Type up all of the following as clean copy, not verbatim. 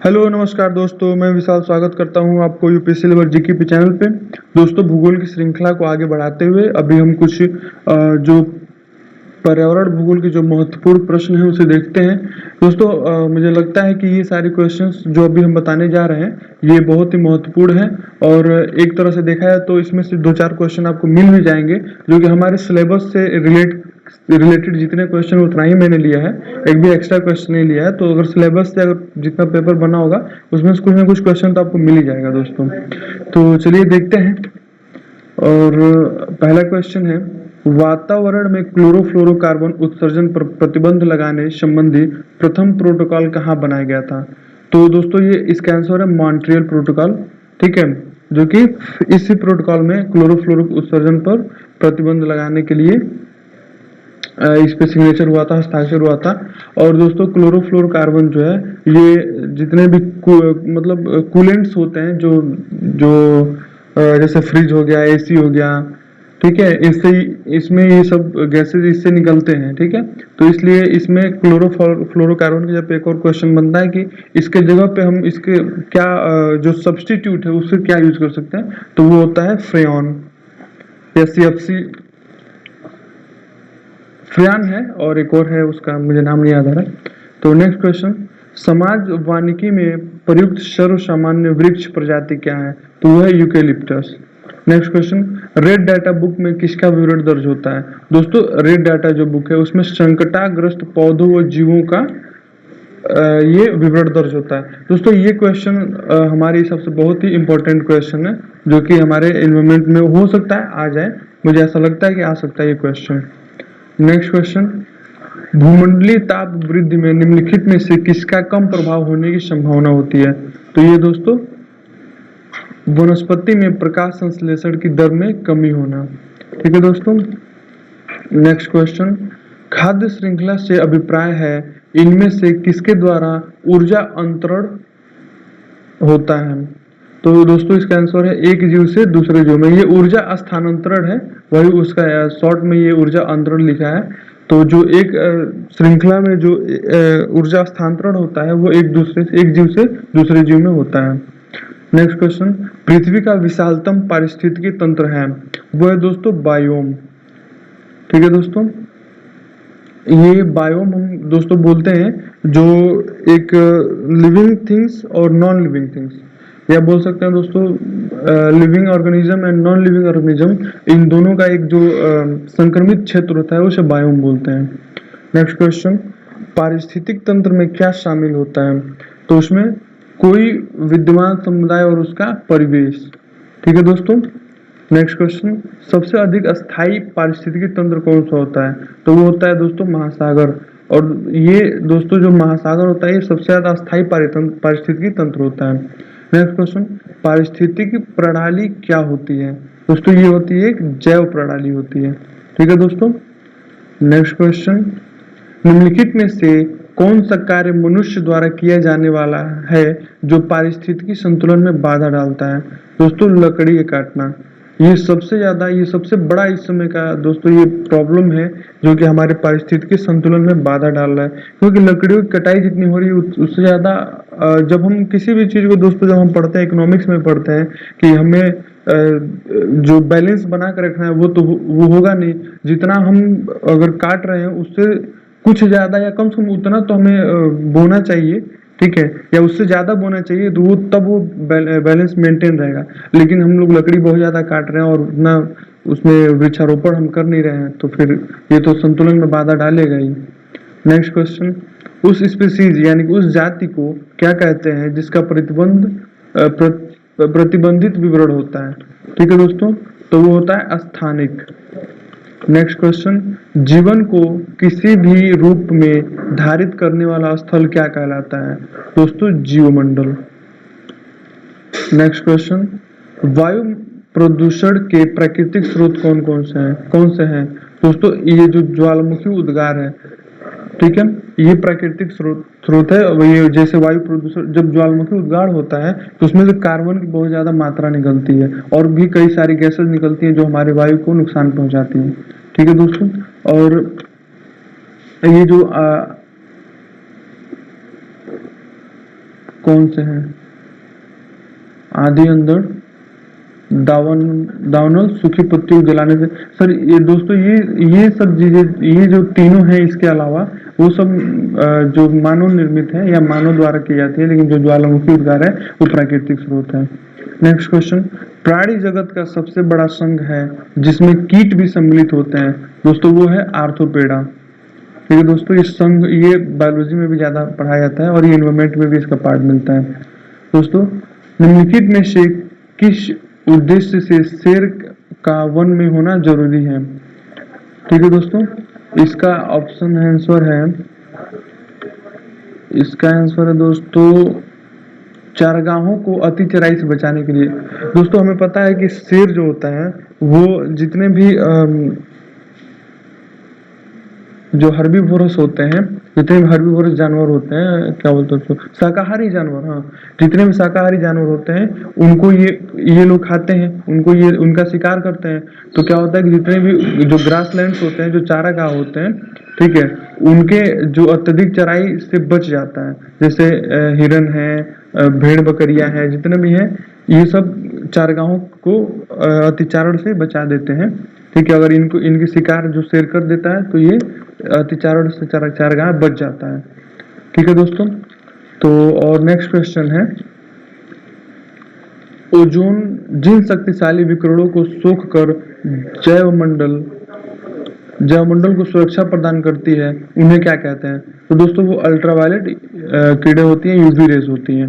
Hello नमस्कार दोस्तों, मैं विशाल स्वागत करता हूं आपको यूपीएससी लेवल जीके चैनल पे। दोस्तों, भूगोल की श्रृंखला को आगे बढ़ाते हुए अभी हम कुछ जो पर्यावरण भूगोल के जो महत्वपूर्ण प्रश्न हैं उसे देखते हैं। दोस्तों, मुझे लगता है कि ये सारे क्वेश्चंस जो अभी हम बताने जा रहे हैं ये बहुत ही महत्वपूर्ण हैं और एक तरह से देखा जाए तो इसमें से 2-4 क्वेश्चन आपको मिल भी जाएंगे जो कि हमारे सिलेबस से रिलेटेड जितने क्वेश्चन उतना ही मैंने लिया है, एक भी एक्स्ट्रा क्वेश्चन नहीं लिया है। तो अगर सिलेबस से अगर जितना पेपर बना होगा उसमें से कुछ ना कुछ क्वेश्चन तो आपको मिल ही जाएगा दोस्तों। तो चलिए देखते हैं। और पहला क्वेश्चन है, वातावरण में क्लोरोफ्लोरोकार्बन उत्सर्जन पर प्रतिबंध लगाने संबंधी प्रथम प्रोटोकॉल कहाँ बनाया गया था? तो दोस्तों ये इसका आंसर है मॉन्ट्रियल प्रोटोकॉल। ठीक है, जो कि इसी प्रोटोकॉल में क्लोरोफ्लोरो उत्सर्जन पर प्रतिबंध लगाने के लिए इस पे सिग्नेचर हुआ था, हस्ताक्षर हुआ था। और दोस्तों क्लोरोफ्लोरोकार्बन जो है ये जितने भी मतलब कूलेंट्स होते हैं जो जो जैसे फ्रिज हो गया, एसी हो गया, ठीक है, इससे इसमें ये सब गैसेज इससे निकलते हैं। ठीक है, तो इसलिए इसमें क्लोरोफ्लोरोकार्बन का जब एक और क्वेश्चन बनता है कि इसके जगह पे हम इसके क्या जो सब्स्टिट्यूट है उससे क्या यूज कर सकते हैं, तो वो होता है फ्रेऑन या सीएफसी। फ्रियान है और एक और है, उसका मुझे नाम नहीं याद आ रहा। तो नेक्स्ट क्वेश्चन, समाज वानिकी में प्रयुक्त सर्व सामान्य वृक्ष प्रजाति क्या है? तो वो है eucalyptus. Next question, red data book में किसका विवरण दर्ज होता है? दोस्तों रेड डाटा जो बुक है उसमें संकटाग्रस्त पौधों व जीवों का ये विवरण दर्ज होता है। दोस्तों ये क्वेश्चन हमारे हिसाब से बहुत ही इंपॉर्टेंट क्वेश्चन है जो कि हमारे एनवायरमेंट में हो सकता है आ जाए, मुझे ऐसा लगता है कि आ सकता है ये क्वेश्चन। नेक्स्ट क्वेश्चन, भूमंडलीय ताप वृद्धि में निम्नलिखित में से किसका कम प्रभाव होने की संभावना होती है? तो ये दोस्तों वनस्पति में प्रकाश संश्लेषण की दर में कमी होना। ठीक है दोस्तों। नेक्स्ट क्वेश्चन, खाद्य श्रृंखला से अभिप्राय है इनमें से किसके द्वारा ऊर्जा अंतरण होता है? तो दोस्तों इसका आंसर है एक जीव से दूसरे जीव में। ये ऊर्जा स्थानांतरण है, वही उसका शॉर्ट में ये ऊर्जा अंतरण लिखा है। तो जो एक श्रृंखला में जो ऊर्जा स्थानांतरण होता है वो एक जीव से दूसरे जीव में होता है। नेक्स्ट क्वेश्चन, पृथ्वी का विशालतम पारिस्थितिकी तंत्र है, वो है दोस्तों बायोम। ठीक है दोस्तों, ये बायोम हम दोस्तों बोलते हैं जो एक लिविंग थिंग्स और नॉन लिविंग थिंग्स, या बोल सकते हैं दोस्तों living organism and non living organism, इन दोनों का एक जो संक्रमित क्षेत्र होता है उसे बायोम बोलते हैं। नेक्स्ट क्वेश्चन, पारिस्थितिक तंत्र में क्या शामिल होता है? तो उसमें कोई विद्यमान समुदाय और उसका परिवेश। ठीक है दोस्तों। नेक्स्ट क्वेश्चन, सबसे अधिक अस्थायी पारिस्थितिकी तंत्र कौन सा होता है? तो वो होता है दोस्तों महासागर। और ये दोस्तों जो महासागर होता है ये सबसे ज्यादा अस्थायी पारिस्थितिकी तंत्र होता है। नेक्स्ट क्वेश्चन, पारिस्थितिकी प्रणाली क्या होती है? दोस्तों ये होती है एक जैव प्रणाली होती है। ठीक है दोस्तों। नेक्स्ट क्वेश्चन, निम्नलिखित में से कौन सा कार्य मनुष्य द्वारा किया जाने वाला है जो पारिस्थितिकी संतुलन में बाधा डालता है? दोस्तों लकड़ी काटना। ये सबसे बड़ा इस समय का दोस्तों ये प्रॉब्लम है जो कि हमारे पारिस्थितिकी संतुलन में बाधा डाल रहा है, क्योंकि लकड़ियों की कटाई जितनी हो रही है उससे ज्यादा जब हम किसी भी चीज को दोस्तों जब हम पढ़ते हैं, इकोनॉमिक्स में पढ़ते हैं कि हमें जो बैलेंस बना कर रखना है वो होगा नहीं। जितना हम अगर काट रहे हैं उससे कुछ ज्यादा या कम से कम उतना तो हमें बोना चाहिए। ठीक है, या उससे ज्यादा बोना चाहिए तो वो तब वो बैलेंस मेंटेन रहेगा। लेकिन हम लोग लकड़ी बहुत ज्यादा काट रहे हैं और उतना उसमें वृक्षारोपण हम कर नहीं रहे हैं, तो फिर ये तो संतुलन में बाधा डालेगा ही। नेक्स्ट क्वेश्चन, उस स्पीसीज यानी कि उस जाति को क्या कहते हैं जिसका प्रतिबंधित विवरण होता है? ठीक है दोस्तों, तो वो होता है स्थानिक। नेक्स्ट क्वेश्चन, जीवन को किसी भी रूप में धारित करने वाला स्थल क्या कहलाता है? दोस्तों जीवमंडल। नेक्स्ट क्वेश्चन, वायु प्रदूषण के प्राकृतिक स्रोत कौन से हैं? दोस्तों ये जो ज्वालामुखी उद्गार है, ठीक है, ये प्राकृतिक स्रोत है। वही जैसे वायु प्रदूषण जब ज्वालामुखी उद्गार होता है तो उसमें से कार्बन की बहुत ज्यादा मात्रा निकलती है और भी कई सारी गैसेस निकलती हैं जो हमारे वायु को नुकसान पहुंचाती हैं। ठीक है दोस्तों। और ये जो कौन से हैं? आधी अंदर, दावनल, सूखी पत्तियों को जलाने से। सर ये दोस्तों ये सब चीजें, ये जो तीनों हैं इसके अलावा वो सब जो मानव निर्मित है या मानव द्वारा की जाती है, लेकिन जो ज्वालामुखी उद्गार है वो प्राकृतिक स्रोत है। नेक्स्ट क्वेश्चन, प्राणी जगत का सबसे बड़ा संघ है जिसमें कीट भी सम्मिलित होते हैं दोस्तों, वो है आर्थ्रोपेडा। ठीक है दोस्तों, ये संघ ये बायोलॉजी में भी ज्यादा पढ़ाया जाता है और ये इन्वायरमेंट में भी इसका पार्ट मिलता है। दोस्तों निम्नलिखित में से किस उद्देश्य से शेर का वन में होना जरूरी है? ठीक है दोस्तों, इसका ऑप्शन आंसर है, इसका आंसर है दोस्तों चारागाहों को अति चराई से बचाने के लिए। दोस्तों हमें पता है कि शेर जो होता है वो जितने भी जो हर्बीवोरस होते हैं, जितने भी हर्बीवोरस जानवर होते हैं, क्या बोलते हैं उसको, शाकाहारी जानवर, हाँ, जितने भी शाकाहारी जानवर होते हैं उनको ये लोग खाते हैं, उनको ये उनका शिकार करते हैं। तो क्या होता है कि जितने भी जो ग्रासलैंड्स होते हैं, जो चारागाह होते हैं, ठीक है, उनके जो अत्यधिक चराई से बच जाता है, जैसे हिरन है, भेड़ बकरियां हैं, जितने भी हैं, ये सब चारागाहों को अतिचारण से बचा देते हैं। ठीक है, अगर इनको इनके शिकार जो शेर कर देता है तो ये अतिचारण से चारागाह बच जाता है। ठीक है दोस्तों, तो और नेक्स्ट क्वेश्चन है, ओजोन जिन शक्तिशाली विकिरणों को सोख कर जैवमंडल को सुरक्षा प्रदान करती है उन्हें क्या कहते हैं? तो दोस्तों वो अल्ट्रावायलेट किरणें होती हैं, यूवी रेज होती हैं।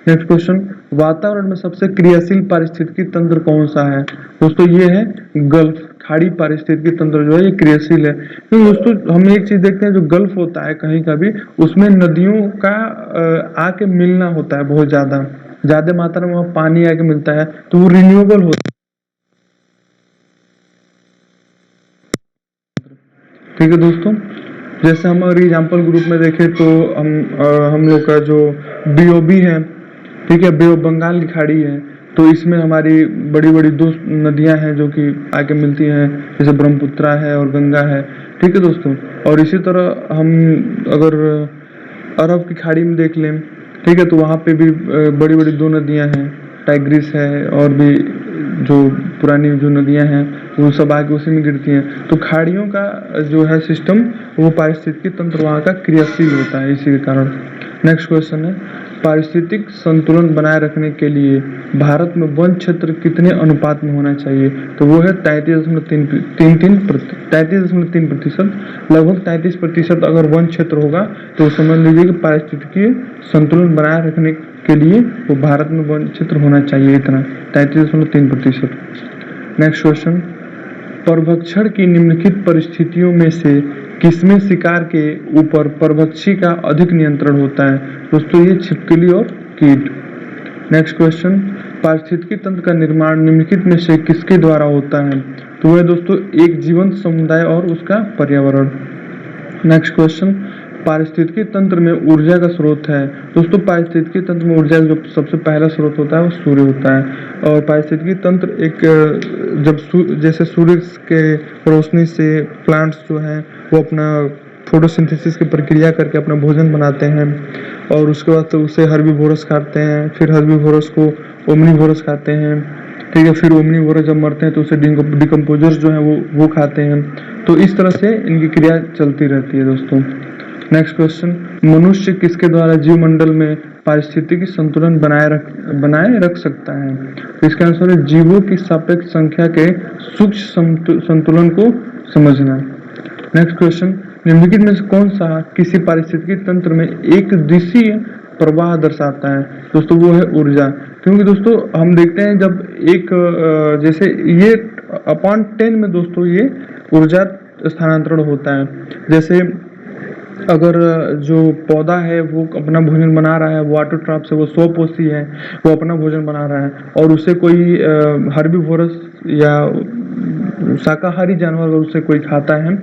नेक्स्ट क्वेश्चन, वातावरण में सबसे क्रियाशील पारिस्थितिकी तंत्र कौन सा है? दोस्तों ये है गल्फ खाड़ी पारिस्थितिकी तंत्र जो है ये क्रियाशील है। क्योंकि दोस्तों हम एक चीज देखते हैं, जो गल्फ होता है कहीं का भी, उसमें नदियों का आके मिलना होता है, बहुत ज्यादा मात्रा में वहाँ पानी आके मिलता है, तो वो रिन्यूएबल होता है। ठीक है दोस्तों, जैसे हम अगर एग्जाम्पल ग्रुप में देखें तो हम लोग का जो बीओबी है, ठीक है, बे ऑफ बंगाल की खाड़ी है, तो इसमें हमारी बड़ी बड़ी दो नदियां हैं जो कि आके मिलती हैं, जैसे ब्रह्मपुत्रा है और गंगा है। ठीक है दोस्तों, और इसी तरह हम अगर अरब की खाड़ी में देख लें, ठीक है, तो वहाँ पे भी बड़ी बड़ी दो नदियां हैं, टाइग्रिस है और भी जो पुरानी जो नदियां हैं वो सब आके उसी में गिरती हैं। तो खाड़ियों का जो है सिस्टम, वो पारिस्थितिकी तंत्र वहाँ का क्रियाशील होता है, इसी के कारण। नेक्स्ट क्वेश्चन है, पारिस्थितिक संतुलन बनाए रखने के लिए भारत में वन क्षेत्र कितने अनुपात में होना चाहिए? तो वो है 33.3%, लगभग 33% अगर वन क्षेत्र होगा तो समझ लीजिए कि पारिस्थितिकी संतुलन बनाए रखने के लिए वो भारत में वन क्षेत्र होना चाहिए इतना, 33.3%। नेक्स्ट क्वेश्चन, परभक्षण की निम्नलिखित परिस्थितियों में से किसमें शिकार के ऊपर परभक्षी का अधिक नियंत्रण होता है? दोस्तों ये छिपकली और कीट। नेक्स्ट क्वेश्चन, पारिस्थितिकी तंत्र का निर्माण निम्नलिखित में से किसके द्वारा होता है? तो वह दोस्तों एक जीवंत समुदाय और उसका पर्यावरण। नेक्स्ट क्वेश्चन, पारिस्थितिकी तंत्र में ऊर्जा का स्रोत है। दोस्तों पारिस्थितिकी तंत्र में ऊर्जा जो सबसे पहला स्रोत होता है वो सूर्य होता है, और पारिस्थितिकी तंत्र एक जैसे सूर्य के रोशनी से प्लांट्स जो हैं वो अपना फोटोसिंथेसिस की प्रक्रिया करके अपना भोजन बनाते हैं, और उसके बाद तो उसे हर्बीवोरस खाते हैं, फिर हर्बीवोरस को ओमनीवोरस खाते हैं। ठीक है, फिर ओमनीवोरस जब मरते हैं तो उसे डिकम्पोजर्स जो हैं वो खाते हैं। तो इस तरह से इनकी क्रिया चलती रहती है दोस्तों। नेक्स्ट क्वेश्चन, मनुष्य किसके द्वारा जीवमंडल में पारिस्थितिकी संतुलन बनाए रख सकता है? तो इसका आंसर है जीवों की सापेक्ष संख्या के सूक्ष्म संतुलन को समझना। नेक्स्ट क्वेश्चन, निम्नलिखित में से कौन सा किसी पारिस्थितिकी तंत्र में एक दिशीय प्रवाह दर्शाता है? दोस्तों वो है ऊर्जा। क्योंकि दोस्तों हम देखते हैं जब एक जैसे ये अपॉन 10 में दोस्तों ये ऊर्जा स्थानांतरण होता है। जैसे अगर जो पौधा है वो अपना भोजन बना रहा है, वाटर ट्रैप से वो स्वपोषी है, वो अपना भोजन बना रहा है, और उसे कोई हर्बीवोरस या शाकाहारी जानवर अगर उसे कोई खाता है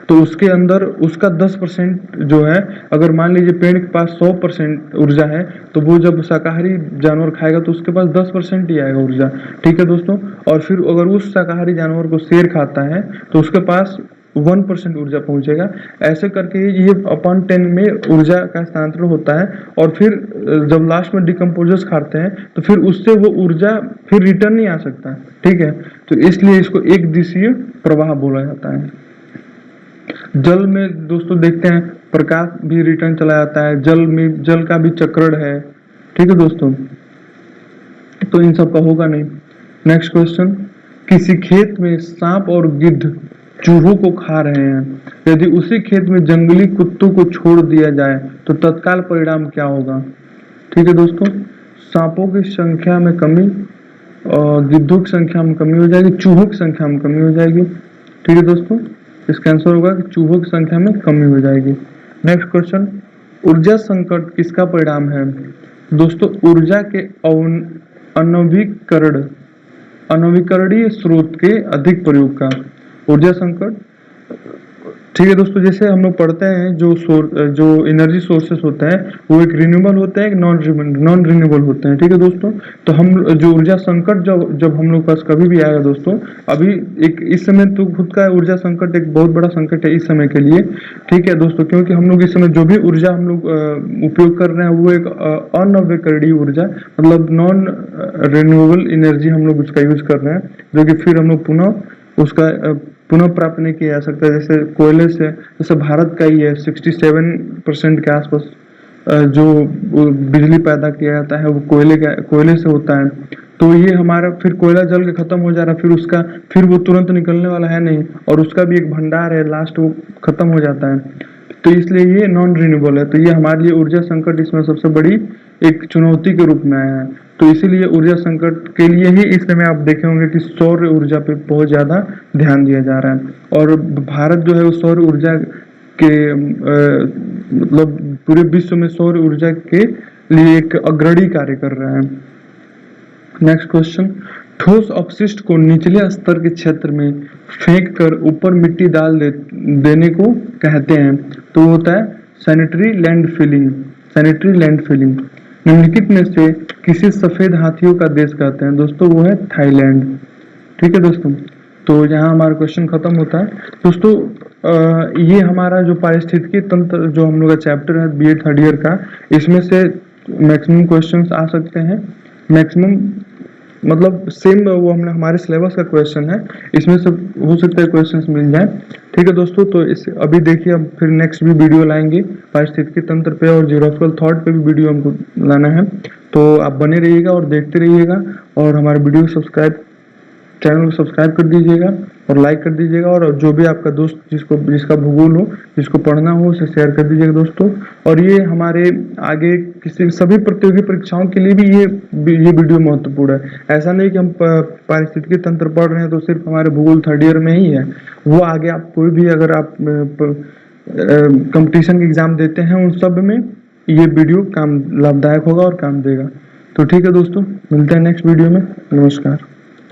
तो उसके अंदर उसका 10% जो है, अगर मान लीजिए पेड़ के पास 100% ऊर्जा है, तो वो जब शाकाहारी जानवर खाएगा तो उसके पास 10% ही आएगा ऊर्जा। ठीक है दोस्तों, और फिर अगर उस शाकाहारी जानवर को शेर खाता है तो उसके पास 1% ऊर्जा पहुंचेगा। ऐसे करके ये अपॉन 10 में ऊर्जा का स्थानांतरण होता है और फिर जब लास्ट में डिकम्पोजर्स खाते हैं तो फिर उससे वो ऊर्जा फिर रिटर्न नहीं आ सकता, ठीक है। तो इसलिए इसको एक दिशीय प्रवाह बोला जाता है। जल में दोस्तों देखते हैं प्रकाश भी रिटर्न चला जाता है, जल में जल का भी चक्रण है, ठीक है दोस्तों। तो इन सब का होगा नहीं। नेक्स्ट क्वेश्चन, किसी खेत में सांप और गिद्ध चूहों को खा रहे हैं, यदि उसी खेत में जंगली कुत्तों को छोड़ दिया जाए तो तत्काल परिणाम क्या होगा। ठीक है दोस्तों, सांपों की संख्या में कमी और गिद्धों की संख्या में कमी हो जाएगी, चूहों की संख्या में कमी हो जाएगी। ठीक है दोस्तों, इसका आंसर होगा कि चूहों की संख्या में कमी हो जाएगी। नेक्स्ट क्वेश्चन, ऊर्जा संकट किसका परिणाम है। दोस्तों, ऊर्जा के अनवीकरणीय स्रोत के अधिक प्रयोग का ऊर्जा संकट। ठीक है दोस्तों, जैसे हम लोग पढ़ते हैं जो एनर्जी सोर्सेस होते हैं वो एक रिन्यूएबल होते हैं, एक नॉन रिन्यूएबल होते हैं। ठीक है दोस्तों, तो हम जो ऊर्जा संकट जब हम लोग पास कभी भी आएगा दोस्तों, अभी एक इस समय तो खुद का ऊर्जा संकट एक बहुत बड़ा संकट है इस समय के लिए। ठीक है दोस्तों, क्योंकि हम लोग इस समय जो भी ऊर्जा हम लोग उपयोग कर रहे हैं वो एक अनवीकरणीय ऊर्जा, मतलब नॉन रिन्यूएबल एनर्जी हम लोग उसका यूज कर रहे हैं, जो कि फिर हम लोग पुनः प्राप्त नहीं किया जा सकता। जैसे कोयले से, जैसे भारत का ही है 67% के आसपास जो बिजली पैदा किया जाता है वो कोयले से होता है। तो ये हमारा फिर कोयला जल के खत्म हो जा रहा है, फिर वो तुरंत निकलने वाला है नहीं, और उसका भी एक भंडार है, लास्ट वो खत्म हो जाता है। तो इसलिए ये नॉन रिन्यूएबल है, तो ये हमारे लिए ऊर्जा संकट इसमें सबसे बड़ी एक चुनौती के रूप में आया है। तो इसीलिए ऊर्जा संकट के लिए ही इस समय आप देखे होंगे कि सौर ऊर्जा पे बहुत ज़्यादा ध्यान दिया जा रहा है, और भारत जो है वो सौर ऊर्जा के मतलब पूरे विश्व में सौर ऊर्जा के लिए एक अग्रणी कार्य कर रहा है। नेक्स्ट क्वेश्चन, ठोस अपशिष्ट को निचले स्तर के क्षेत्र में फेंक कर ऊपर मिट्टी देने को कहते हैं, तो होता है सैनिटरी लैंड फिलिंग। निम्नलिखित में से किसी सफेद हाथियों का देश कहते हैं, दोस्तों वो है थाईलैंड। ठीक है दोस्तों, तो यहाँ हमारा क्वेश्चन खत्म होता है। दोस्तों ये हमारा जो पारिस्थितिकी तंत्र जो हम लोग का चैप्टर है BA थर्ड ईयर का, इसमें से मैक्सिमम क्वेश्चंस आ सकते हैं। मैक्सिमम मतलब सेम वो हमारे सिलेबस का क्वेश्चन है, इसमें से हो सकता है क्वेश्चंस मिल जाए। ठीक है दोस्तों, तो इस अभी देखिए, अब फिर नेक्स्ट भी वीडियो लाएंगे पारिस्थितिकी तंत्र पे और जियोग्राफिकल थॉट पे भी वीडियो हमको लाना है। तो आप बने रहिएगा और देखते रहिएगा, और हमारे वीडियो चैनल को सब्सक्राइब कर दीजिएगा और लाइक कर दीजिएगा, और जो भी आपका दोस्त जिसका भूगोल हो, जिसको पढ़ना हो, उसे शेयर कर दीजिएगा दोस्तों। और ये हमारे आगे सभी प्रतियोगी परीक्षाओं के लिए भी ये वीडियो महत्वपूर्ण है। ऐसा नहीं कि हम पारिस्थितिकी तंत्र पढ़ रहे हैं तो सिर्फ हमारे भूगोल थर्ड ईयर में ही है, वो आगे आप कोई भी अगर आप कंपटीशन के एग्जाम देते हैं उन सब में ये वीडियो लाभदायक होगा और काम देगा। तो ठीक है दोस्तों, मिलते हैं नेक्स्ट वीडियो में। नमस्कार।